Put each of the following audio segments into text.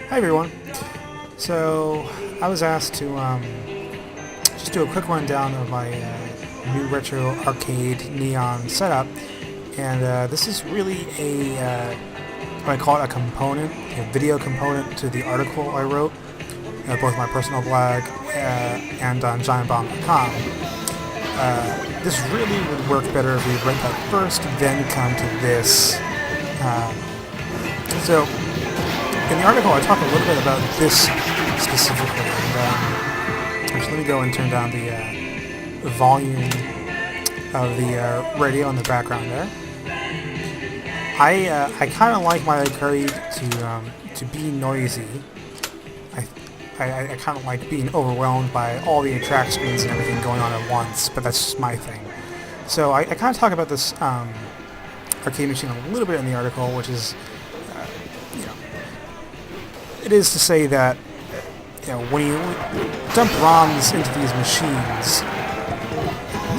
Hi everyone. So I was asked to just do a quick rundown of my new retro arcade neon setup, and this is really a what I call it a component, a video component to the article I wrote, both my personal blog and on GiantBomb.com. This really would work better if we read that first, then come to this. So, in the article, I talk a little bit about this specifically. And, actually, let me go and turn down the volume of the radio in the background there. I kind of like my arcade to be noisy. I kind of like being overwhelmed by all the attract screens and everything going on at once, but that's just my thing. So I kind of talk about this arcade machine a little bit in the article, which is, it is to say that, when you dump ROMs into these machines,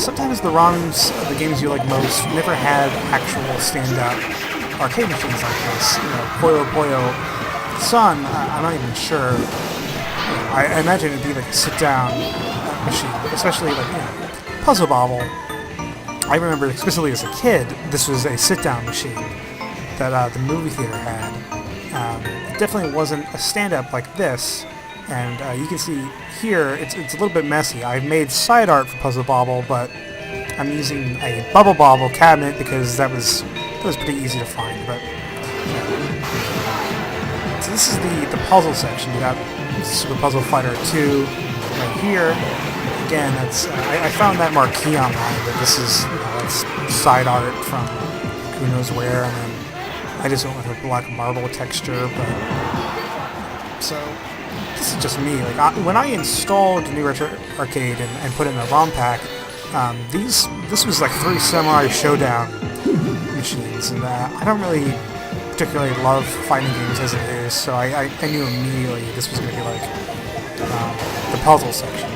sometimes the ROMs of the games you like most never had actual stand-up arcade machines like this. Puyo Puyo Sun, I'm not even sure. I imagine it'd be like a sit-down machine, especially like, Puzzle Bobble. I remember explicitly as a kid, this was a sit-down machine that the movie theater had. It definitely wasn't a stand-up like this, and you can see here, it's a little bit messy. I've made side art for Puzzle Bobble, but I'm using a Bubble Bobble cabinet because that was pretty easy to find. But so this is the puzzle section. You got Super Puzzle Fighter 2 right here. Again, that's I found that marquee online, but this is that's side art from who knows where, and then I just went with a black marble texture. But so this is just me. Like when I installed New Retro Arcade and put in a ROM pack, this was like 3 Samurai Showdown machines, and I don't really particularly love fighting games as it is, so I knew immediately this was going to be like the puzzle section.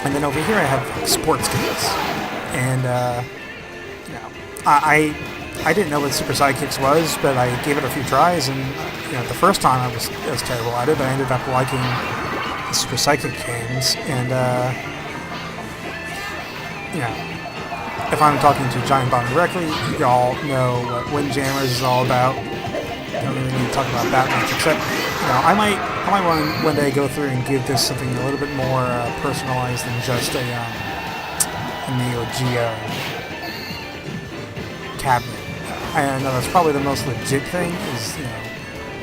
And then over here I have sports games, and I didn't know what Super Sidekicks was, but I gave it a few tries, and the first time I was terrible at it, but I ended up liking the Super Sidekick games, and if I'm talking to Giant Bomb directly, you all know what Windjammers is all about. Don't really need to talk about that much, except I might one day go through and give this something a little bit more personalized than just a Neo Geo cabinet. I know that's probably the most legit thing. Is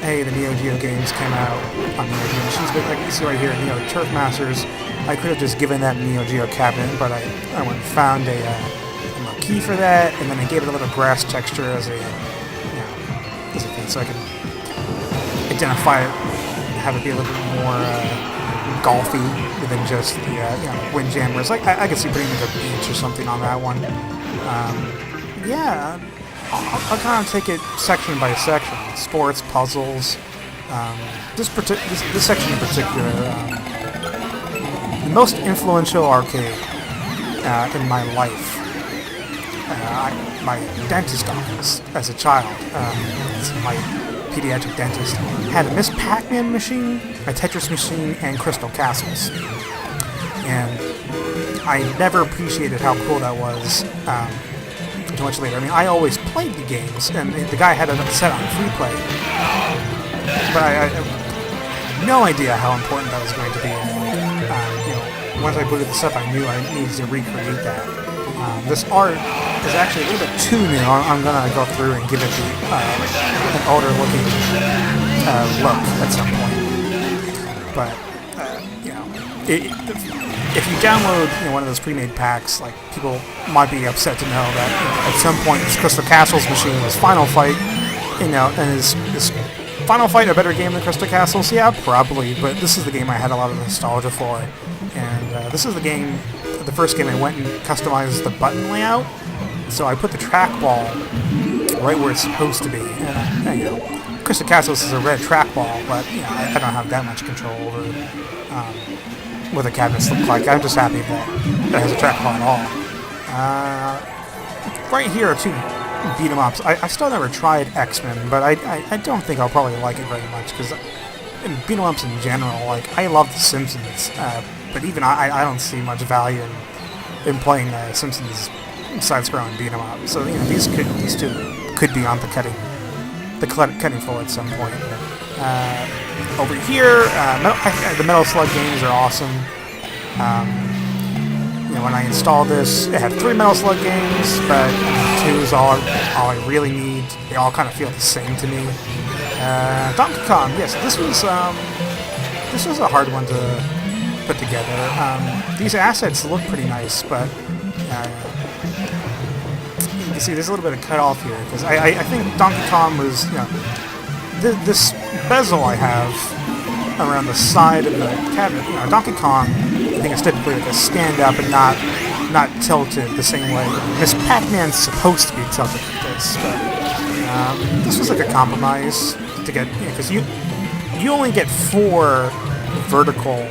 hey, the Neo Geo games came out on Neo Geo machines, but like you see right here, Turf Masters. I could have just given that Neo Geo cabinet, but I went and found a key for that, and then I gave it a little grass texture as a thing, so I could identify it, have it be a little bit more golfy than just the Windjammers. Like I could see putting like a beach or something on that one. I'll kind of take it section by section. Sports, puzzles. This section in particular, the most influential arcade in my life. My dentist office as a child, my pediatric dentist, had a Miss Pac-Man machine, a Tetris machine, and Crystal Castles. And I never appreciated how cool that was until much later. I mean, I always played the games, and the guy had it set on free play. But I had no idea how important that was going to be. Once I booted this up, I knew I needed to recreate that. This art is actually a little bit too new. I'm going to go through and give it an older looking look at some point. But, if you download one of those pre-made packs, like, people might be upset to know that at some point this Crystal Castles machine was Final Fight, and is Final Fight a better game than Crystal Castles? Yeah, probably, but this is the game I had a lot of nostalgia for. And this is the first game I went and customized the button layout. So I put the trackball right where it's supposed to be. And, Crystal Castles is a red trackball, but I don't have that much control over what the cabinets look like. I'm just happy that it has a trackball at all. Right here are two beat 'em ups. I still never tried X-Men, but I don't think I'll probably like it very much because in beat 'em ups in general, like I love The Simpsons, but even I don't see much value in playing Simpsons side-scrolling beat 'em up. So these two could be on the cutting floor at some point. Over here, the Metal Slug games are awesome. When I installed this, it had 3 Metal Slug games, but 2 is all I really need. They all kind of feel the same to me. Donkey Kong, yes, this was a hard one to put together. These assets look pretty nice, but you can see there's a little bit of cut off here because I think Donkey Kong was this bezel I have around the side of the cabinet. Donkey Kong, I think it's typically like a stand up and not tilted the same way Miss Pac-Man's supposed to be tilted like this. But this was like a compromise to get because you only get 4 vertical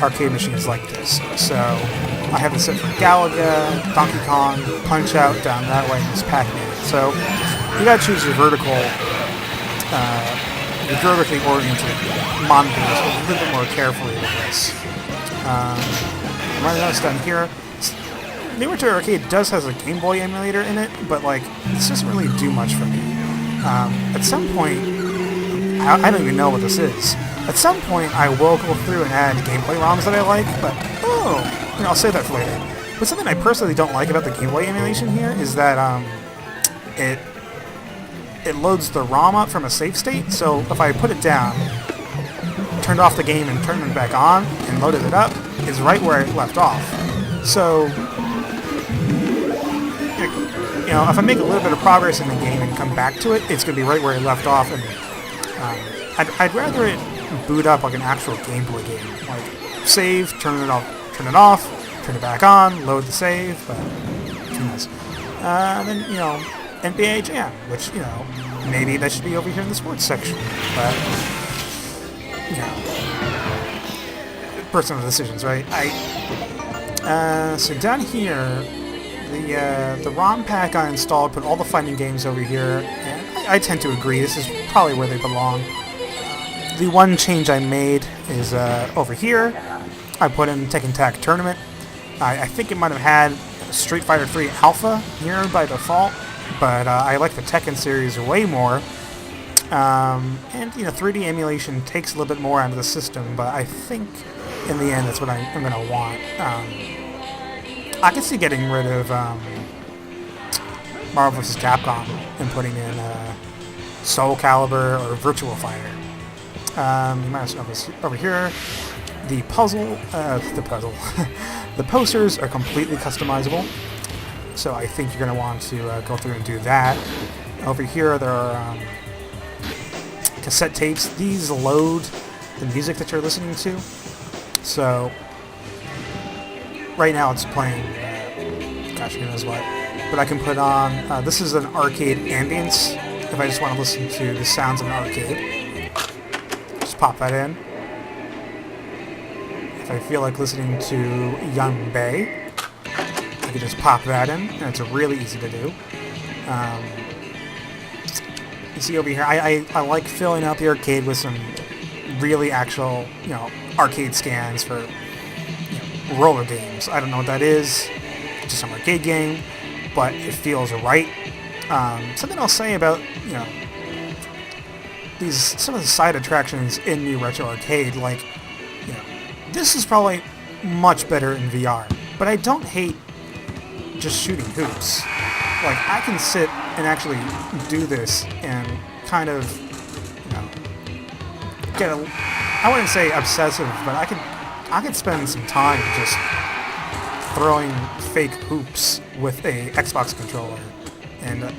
arcade machines like this. So I have it set for Galaga, Donkey Kong, Punch Out down that way, and Miss Pac-Man. So you gotta choose your vertically oriented monitors a little bit more carefully with this. Running else down here. New Retro Arcade does has a Game Boy emulator in it, but like this doesn't really do much for me. At some point, I don't even know what this is. At some point, I will go through and add gameplay ROMs that I like, but I'll save that for later. But something I personally don't like about the Game Boy emulation here is that it loads the ROM up from a save state. So if I put it down, turned off the game and turned it back on and loaded it up, is right where it left off. So if I make a little bit of progress in the game and come back to it, it's going to be right where it left off. And I'd rather it boot up like an actual Game Boy game, like save, turn it off, turn it back on, load the save. But who knows? Then NBA Jam, which maybe that should be over here in the sports section, but personal decisions, right? So down here, the ROM pack I installed put all the fighting games over here, and I tend to agree. This is probably where they belong. The one change I made is over here. I put in Tekken Tag Tournament. I think it might have had Street Fighter 3 Alpha here by default, but I like the Tekken series way more. And 3D emulation takes a little bit more out of the system, but I think in the end that's what I'm going to want. I can see getting rid of Marvel vs. Capcom and putting in Soul Calibur or Virtua Fighter. You might notice over here, the posters are completely customizable. So I think you're going to want to go through and do that. Over here, there are cassette tapes. These load the music that you're listening to. So right now it's playing, gosh, who knows what. But I can put on, this is an arcade ambience, if I just want to listen to the sounds of an arcade. Just pop that in. If I feel like listening to Young Bay, I can just pop that in, and it's really easy to do. You see over here, I like filling out the arcade with some really actual, arcade scans for roller games. I don't know what that is. It's just some arcade game, but it feels right. Something I'll say about, some of the side attractions in New Retro Arcade, like, this is probably much better in VR, but I don't hate just shooting hoops. Like, I can sit and actually do this and kind of, get I wouldn't say obsessive, but I could spend some time just throwing fake hoops with a Xbox controller. And,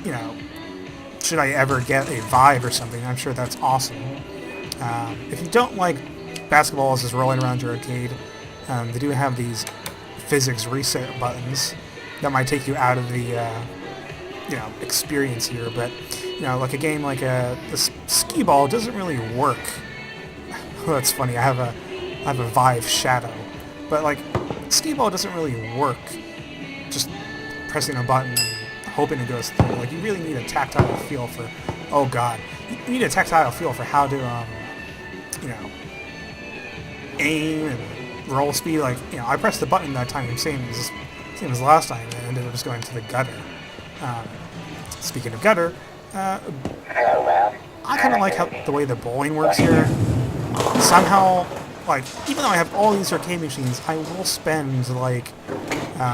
should I ever get a Vive or something, I'm sure that's awesome. If you don't like basketballs just rolling around your arcade, they do have these physics reset buttons that might take you out of the experience here, but like a game like the skee ball doesn't really work. Well, that's funny. I have a Vive Shadow, but like skee ball doesn't really work. Just pressing a button and hoping it goes through. Like, you really need a tactile feel for, oh god, you need a tactile feel for how to, you know, aim and roll speed. Like, you know, I pressed the button that time, same as last time, and I ended up just going to the gutter. Speaking of gutter, I kind of like how the way the bowling works here. Somehow, like, even though I have all these arcade machines, I will spend, like,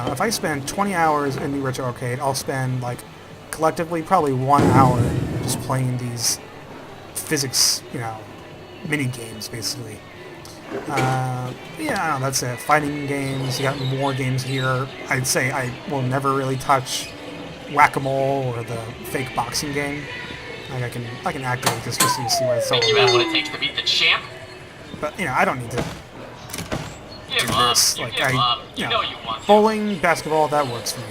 if I spend 20 hours in the Retro Arcade, I'll spend, like, collectively probably 1 hour just playing these physics, you know, mini games, basically. Yeah, I don't know, that's it. Fighting games, you got more games here. I'd say I will never really touch Whack-A-Mole or the fake boxing game. Like, I can activate this just so you see what it's all about. Think you have what it takes to beat the champ? But, you know, I don't need to do this. Like, you know you want to. Bowling, basketball, that works for me.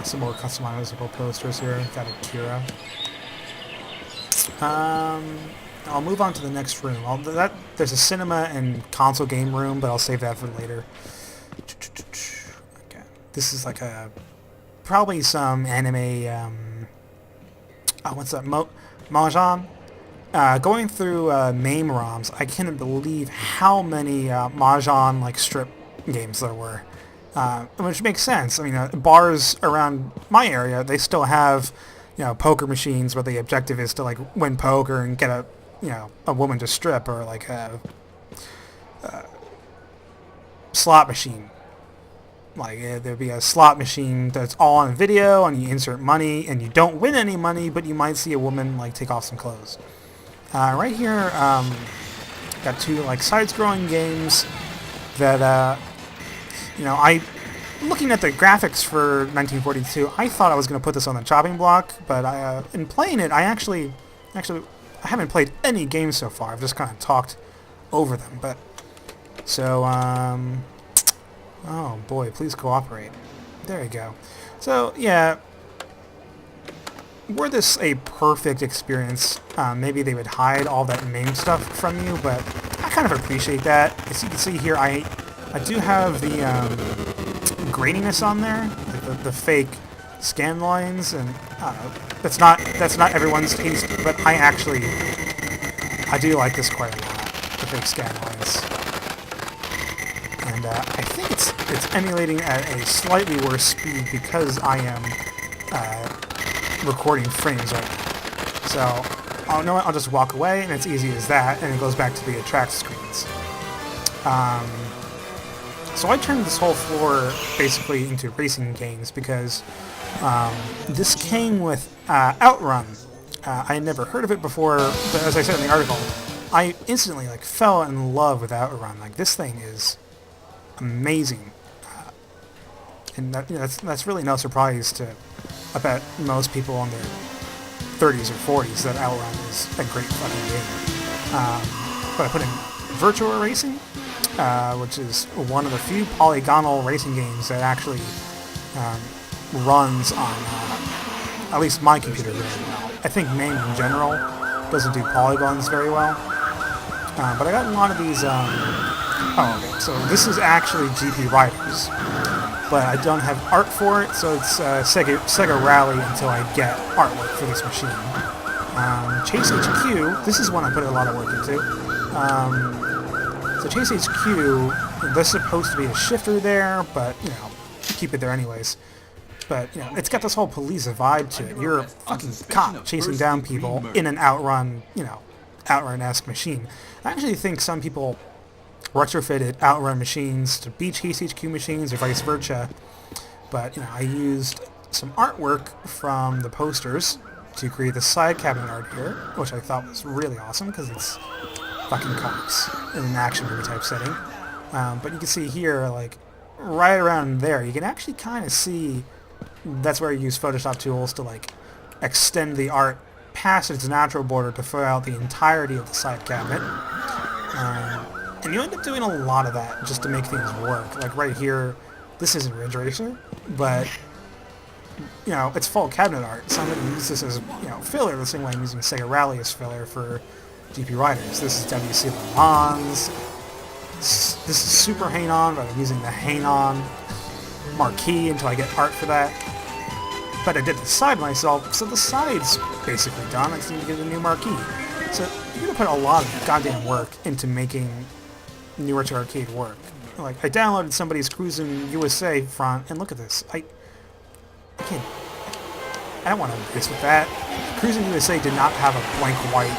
Some more customizable posters here. Got Akira. I'll move on to the next room. There's a cinema and console game room, but I'll save that for later. Okay. This is like probably some anime, what's that, Mahjong? Going through MAME ROMs, I can't believe how many Mahjong like strip games there were. Which makes sense. I mean, bars around my area, they still have, you know, poker machines where the objective is to like win poker and get a woman to strip, or like a slot machine. Like, there'd be a slot machine that's all on video, and you insert money, and you don't win any money, but you might see a woman like take off some clothes. Right here, got two like side-scrolling games that you know, looking at the graphics for 1942, I thought I was going to put this on the chopping block, but in playing it, I haven't played any games so far. I've just kind of talked over them. But so, oh boy, please cooperate. There you go. So yeah, were this a perfect experience, maybe they would hide all that MAME stuff from you, but I kind of appreciate that. As you can see here, I do have the graininess on there, like the fake scan lines, and that's not everyone's taste, but I do like this quite a lot, the fake scan lines. And I think it's emulating at a slightly worse speed because I am recording frames right now. So, oh, know what? I'll just walk away, and it's easy as that, and it goes back to the attract screens. So I turned this whole floor basically into racing games because this came with Outrun. I had never heard of it before, but as I said in the article, I instantly like fell in love with Outrun. Like, this thing is amazing, and that's really no surprise to, I bet, most people in their 30s or 40s that Outrun is a great fucking game. But I put in Virtua Racing, which is one of the few polygonal racing games that actually runs on at least my computer very well. I think MAME in general doesn't do polygons very well, but I got a lot of these. Oh, okay. So this is actually GP Riders, but I don't have art for it, so it's Sega Rally until I get artwork for this machine. Chase HQ. This is one I put a lot of work into. So Chase HQ, there's supposed to be a shifter there, but, you know, keep it there anyways. But, you know, it's got this whole police vibe to it. You're a fucking cop chasing down people in an Outrun, you know, Outrun-esque machine. I actually think some people retrofitted Outrun machines to be Chase HQ machines or vice versa. But, you know, I used some artwork from the posters to create the side cabinet art here, which I thought was really awesome because it's fucking cops in an action movie type setting. But you can see here, like, right around there, you can actually kind of see that's where you use Photoshop tools to, like, extend the art past its natural border to fill out the entirety of the side cabinet. And you end up doing a lot of that just to make things work. Like right here, this isn't Ridge Racer, but, you know, it's full cabinet art. So I'm going to use this as, you know, filler the same way I'm using Sega Rally as filler for GP Riders. This is WC Le Mans. This is Super Hang On, but I'm using the Hang On marquee until I get art for that. but I did the side myself, so the side's basically done. I just need to get a new marquee. So you're gonna put a lot of goddamn work into making New Retro Arcade work. Like, I downloaded somebody's Cruisin' USA front, and look at this. I can't. I don't want to mess with that. Cruisin' USA did not have a blank white,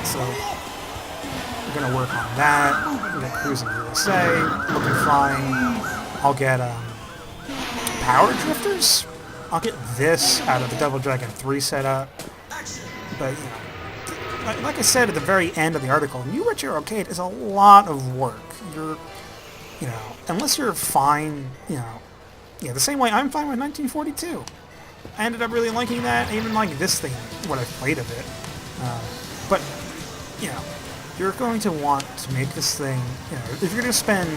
so we're gonna work on that. We got Cruisin' USA, looking fine. I'll get Power Drifters. I'll get this out of the Double Dragon 3 setup. But you know, like I said at the very end of the article, New Retro Arcade is a lot of work. You know, unless you're fine, you know, yeah, the same way I'm fine with 1942. I ended up really liking that. I even like this thing, what I played of it. But, you know, you're going to want to make this thing, you know, if you're going to spend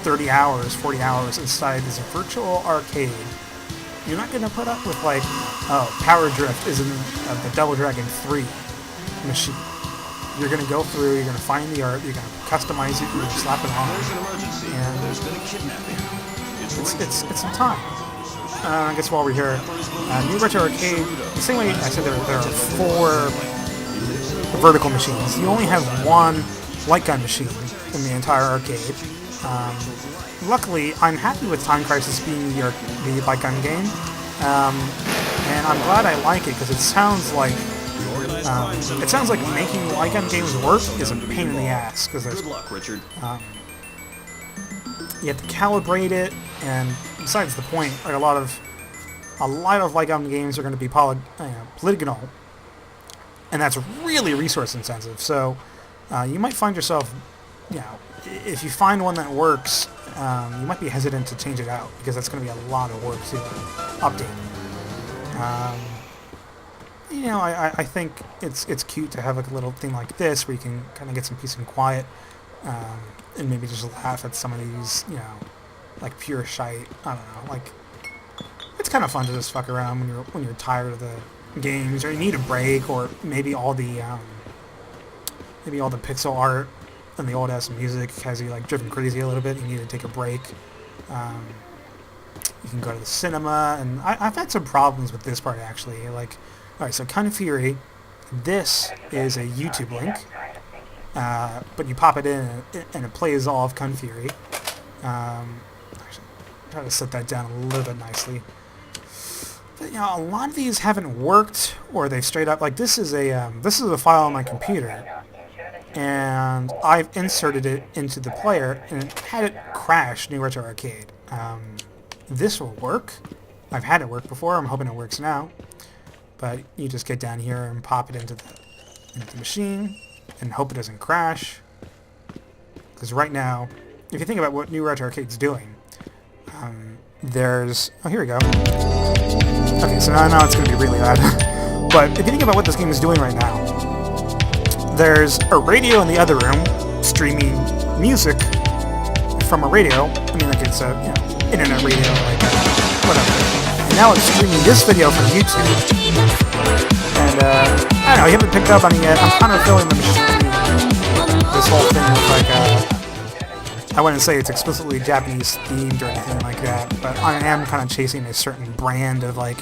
30 hours, 40 hours inside this virtual arcade, you're not going to put up with, like, oh, Power Drift is in the Double Dragon 3 machine. You're going to go through, you're going to find the art, you're going to customize it, you're going to slap it on, and it's some time. I guess while we're here, New Retro Arcade, the same way I said there are 4 vertical machines. You only have 1 light gun machine in the entire arcade. Luckily, I'm happy with Time Crisis being the light gun game, and I'm glad I like it because it sounds like making light gun games work is a pain in the ass because there's you have to calibrate it, and besides the point, like a lot of light gun games are going to be polygonal, and that's really resource intensive. So you might find yourself, you know, if you find one that works, you might be hesitant to change it out because that's going to be a lot of work to update. You know, I think it's cute to have like a little thing like this where you can kind of get some peace and quiet, and maybe just laugh at some of these, you know, like pure shite. I don't know, like it's kind of fun to just fuck around when you're tired of the games, or you need a break, or maybe all the pixel art and the old ass music has you like driven crazy a little bit. You need to take a break. You can go to the cinema, and I've had some problems with this part actually. Like, all right, so Kung Fury, this is a YouTube link, but you pop it in and it plays all of Kung Fury. Actually, try to set that down a little bit nicely. But, you know, a lot of these haven't worked, or they've straight up like this is a file on my computer, and I've inserted it into the player and it had it crash New Retro Arcade. This will work. I've had it work before. I'm hoping it works now. But you just get down here and pop it into the machine and hope it doesn't crash. Because right now, if you think about what New Retro Arcade's doing, there's... Oh, here we go. Okay, so now it's going to be really loud. But if you think about what this game is doing right now, there's a radio in the other room streaming music from a radio. I mean, like it's a, you know, internet radio, like whatever. And now it's streaming this video from YouTube. And I don't know, you haven't picked up on it yet. I'm kind of filling the machine. This whole thing with like I wouldn't say it's explicitly Japanese themed or anything like that, but I am kind of chasing a certain brand of like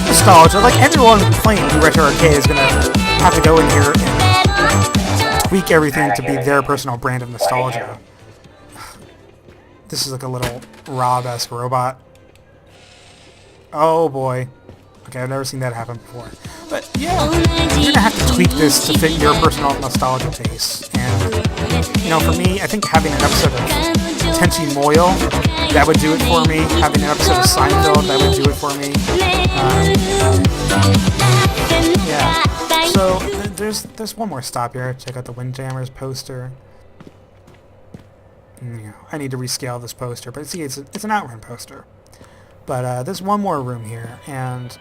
nostalgia. Like everyone playing New Retro Arcade is gonna have to go in here and tweak everything to be their personal brand of nostalgia. This is like a little Rob-esque robot. Oh boy. Okay, I've never seen that happen before. But yeah, you're gonna have to tweak this to fit your personal nostalgia taste. And, you know, for me, I think having an episode of Tenchi Muyo, that would do it for me. Having an episode of Seinfeld, that would do it for me. Yeah. So, there's one more stop here. Check out the Windjammers poster. You know, I need to rescale this poster, but see, it's an Outrun poster. But there's one more room here, and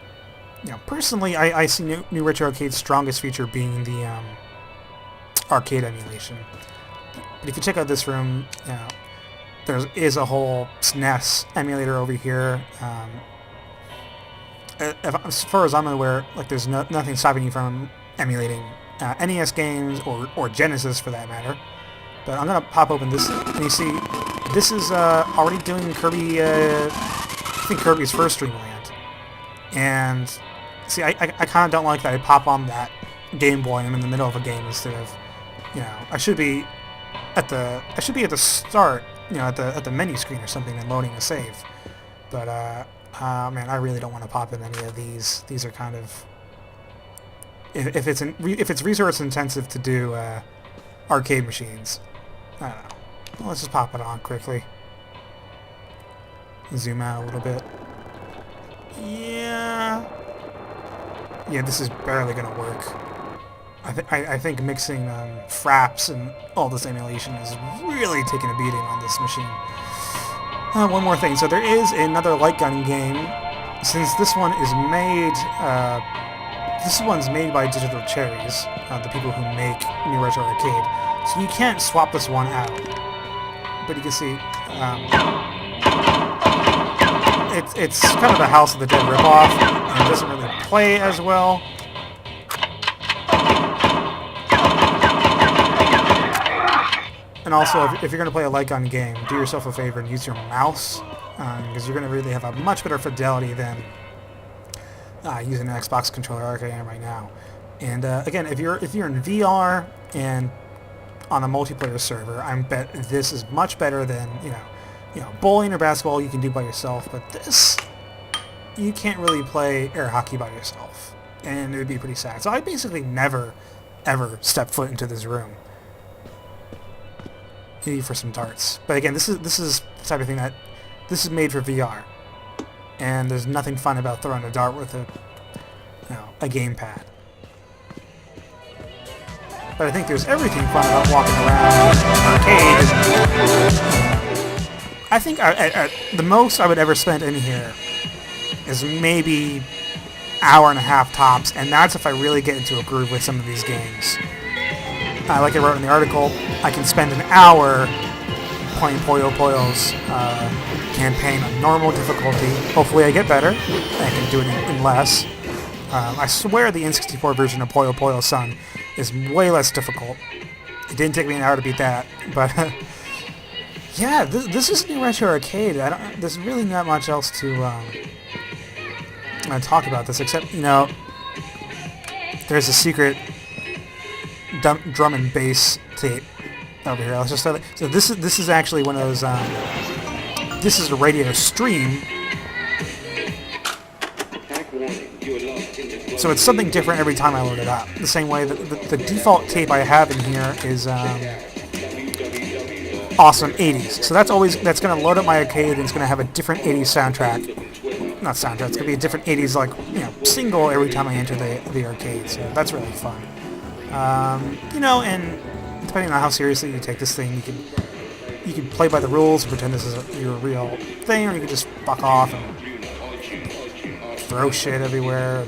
you know, personally, I see New Retro Arcade's strongest feature being the arcade emulation. But if you check out this room, you know, there is a whole SNES emulator over here. As far as I'm aware, like there's nothing stopping you from emulating NES games or Genesis for that matter. But I'm gonna pop open this, and you see, this is already doing Kirby. I think Kirby's first Dreamland. And see, I kind of don't like that I pop on that Game Boy and I'm in the middle of a game instead of, I should be at the start, at the menu screen or something and loading a save. But man, I really don't want to pop in any of these. These are kind of, if it's resource intensive to do arcade machines, I don't know. Well, let's just pop it on quickly. Zoom out a little bit. Yeah, this is barely gonna work. I think mixing fraps and all this emulation is really taking a beating on this machine. One more thing. So there is another light gun game. Since this one's made by Digital Cherries, the people who make New Retro Arcade. So you can't swap this one out. But you can see, it's kind of a House of the Dead ripoff, and it doesn't really play as well. And also, if you're going to play a light gun game, do yourself a favor and use your mouse, because you're going to really have a much better fidelity than using an Xbox controller like I am right now. And again, if you're in VR and on a multiplayer server, I bet this is much better than bowling or basketball you can do by yourself. But this, you can't really play air hockey by yourself, and it would be pretty sad. So I basically never, ever step foot into this room. Maybe for some darts. But again, this is the type of thing that this is made for VR, and there's nothing fun about throwing a dart with a gamepad. But I think there's everything fun about walking around an arcade. I think at the most I would ever spend in here is maybe hour and a half tops, and that's if I really get into a groove with some of these games. Like I wrote in the article, I can spend an hour playing Puyo Puyo's campaign on normal difficulty. Hopefully I get better. I can do it in less. I swear the N64 version of Puyo Puyo Sun is way less difficult. It didn't take me an hour to beat that, but yeah, this is New Retro Arcade. There's really not much else to talk about this, except there's a secret drum and bass tape over here. Let's just start. So this is actually one of those. This is a radio stream. So it's something different every time I load it up. The same way that the default tape I have in here is awesome 80s. So that's going to load up my arcade, and it's going to have a different 80s soundtrack. Not soundtrack. It's going to be a different 80s single every time I enter the arcade. So that's really fun. And depending on how seriously you take this thing, you can play by the rules and pretend this is your real thing, or you can just fuck off and throw shit everywhere.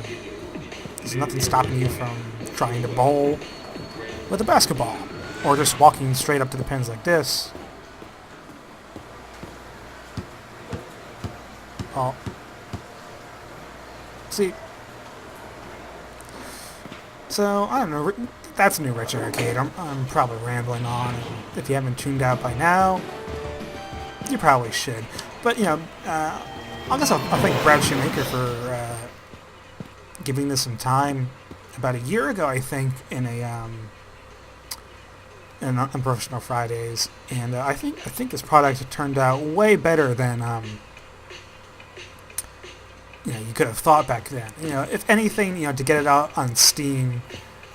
There's nothing stopping you from trying to bowl with a basketball, or just walking straight up to the pins like this. Oh. See. So, I don't know, that's New Retro Arcade. I'm probably rambling on. If you haven't tuned out by now, you probably should. But, I guess I'll thank Brad Shoemaker for giving this some time. About a year ago, I think, in Unprofessional Fridays, and I think this product turned out way better than you could have thought back then. If anything, to get it out on Steam,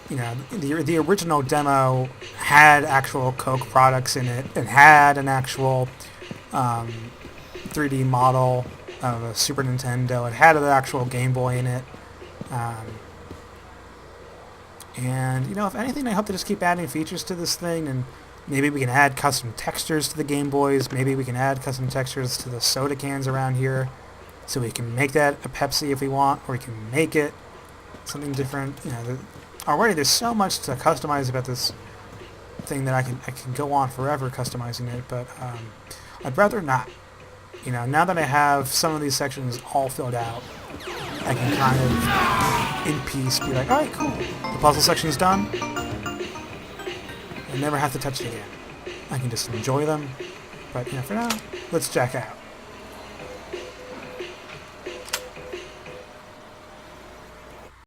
the original demo had actual Coke products in it, and had an actual 3D model of a Super Nintendo. It had an actual Game Boy in it. And, if anything, I hope to just keep adding features to this thing, and maybe we can add custom textures to the Game Boys. Maybe we can add custom textures to the soda cans around here, so we can make that a Pepsi if we want, or we can make it something different. Already there's so much to customize about this thing that I can go on forever customizing it, but I'd rather not. Now that I have some of these sections all filled out, I can kind of, in peace, be like, alright, cool. The puzzle section's done. I never have to touch it again. I can just enjoy them. But, for now, let's jack out.